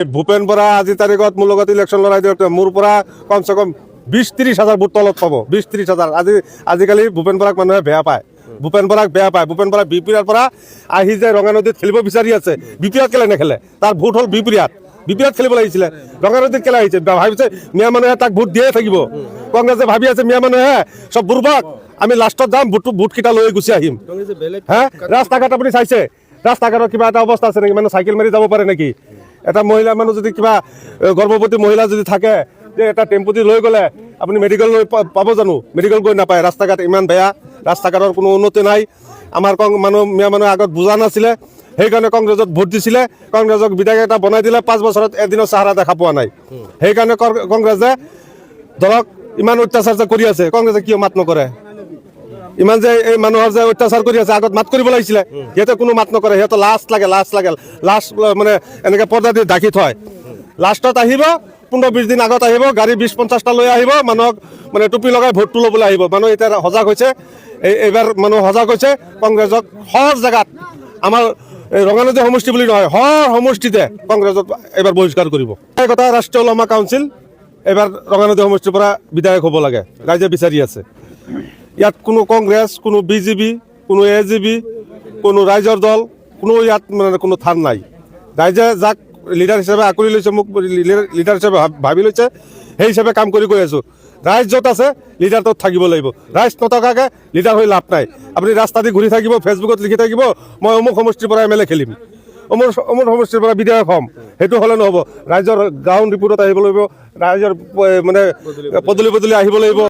ভূপেন বৰা আজি তাৰিখত মোৰ লগত ইলেকশ্যন লৰাই দিয়ক মোৰ পৰা কমচে কম 20-30 হাজাৰ ভোট তলত পাব 20-30 হাজাৰ আজিকালি ভূপেন বৰাক মানুহে বেয়া পায় ভূপেন বৰাক ভূপেন বৰা বিপিআৰ পৰা আহি যে ৰঙা নদীত খেলিব বিচাৰি আছে বিপিআৰ কেলে নেখেলে তাৰ ভোট হ'ল বিপিআৰ খেলিব লাগিছিলে ৰঙা নদীত কেলে আহিছে ভাবিছে মিয়া মানুহে তাক ভোট দিয়ে থাকিব কংগ্ৰেছে ভাবি আছে মিয়া মানুহে চব বুৰ্বক আমি লাষ্টত যাম ভোটকেইটা লৈ গুচি আহিম হা ৰাস্তা ঘাট আপুনি চাইছে ৰাস্তা ঘাটৰ কিবা এটা অৱস্থা আছে নেকি মানুহ চাইকেল মাৰি যাব পাৰে নেকি এটা মহিলা মানুহ যদি কিবা গৰ্ভৱতী মহিলা যদি থাকে যে এটা টেম্পু দি লৈ গ'লে আপুনি মেডিকেল লৈ পাব জানো মেডিকেল গৈ নাপায় ৰাস্তা ঘাট ইমান বেয়া ৰাস্তা ঘাটৰ কোনো উন্নতি নাই আমাৰ মিয়া মানুহে আগত বুজা নাছিলে সেইকাৰণে কংগ্ৰেছত ভোট দিছিলে কংগ্ৰেছক বিধায়ক এটা বনাই দিলে 5 বছৰত এদিনৰ চাহাৰা দেখা পোৱা নাই সেইকাৰণে কংগ্ৰেছে ধৰক ইমান অত্যাচাৰ যে কৰি আছে কংগ্ৰেছে কিয় মাত নকৰে ইমান যে এই মানুহৰ যে অত্যাচাৰ কৰি আছে আগত মাত কৰিব লাগিছিলে সিহঁতে কোনো মাত নকৰে সিহঁতে লাষ্ট মানে এনেকৈ পৰ্দা দি ঢাকি থয় লাষ্টত আহিব 15-20 দিন আগত আহিব গাড়ী 20-50টা লৈ আহিব মানুহক মানে টুপি লগাই ভোটটো ল'বলৈ আহিব মানুহ এতিয়া সজাগ হৈছে এইবাৰ মানুহ সজাগ হৈছে কংগ্ৰেছক হৰ জেগাত আমাৰ ৰঙানদী সমষ্টি বুলি নহয় হৰ সমষ্টিতে কংগ্ৰেছক এইবাৰ বহিষ্কাৰ কৰিব এই কথা ৰাষ্ট্ৰীয় ওলামা কাউন্সিল এইবাৰ ৰঙানদী সমষ্টিৰ পৰা বিধায়ক হ'ব লাগে ৰাইজে বিচাৰি আছে ইয়াত কোনো কংগ্ৰেছ কোনো বিজেপি কোনো এজিবি কোনো ৰাইজৰ দল কোনো ইয়াত মানে কোনো থান নাই ৰাইজে যাক লিডাৰ হিচাপে আঁকোৱালি লৈছে মোক লিডাৰ হিচাপে ভাবি লৈছে সেই হিচাপে কাম কৰি গৈ আছোঁ ৰাইজ য'ত আছে লিডাৰ ত'ত থাকিব লাগিব ৰাইজ নথকাকৈ লিডাৰ হৈ লাভ নাই আপুনি ৰাস্তা দি ঘূৰি থাকিব ফেচবুকত লিখি থাকিব মই অমুক সমষ্টিৰ পৰা MLA খেলিম অমুক সমষ্টিৰ পৰা বিধায়ক হ'ম সেইটো হ'লে নহ'ব ৰাইজৰ গ্ৰাউণ্ড ৰিপৰ্টত আহিব লাগিব ৰাইজৰ মানে পদূলি আহিব লাগিব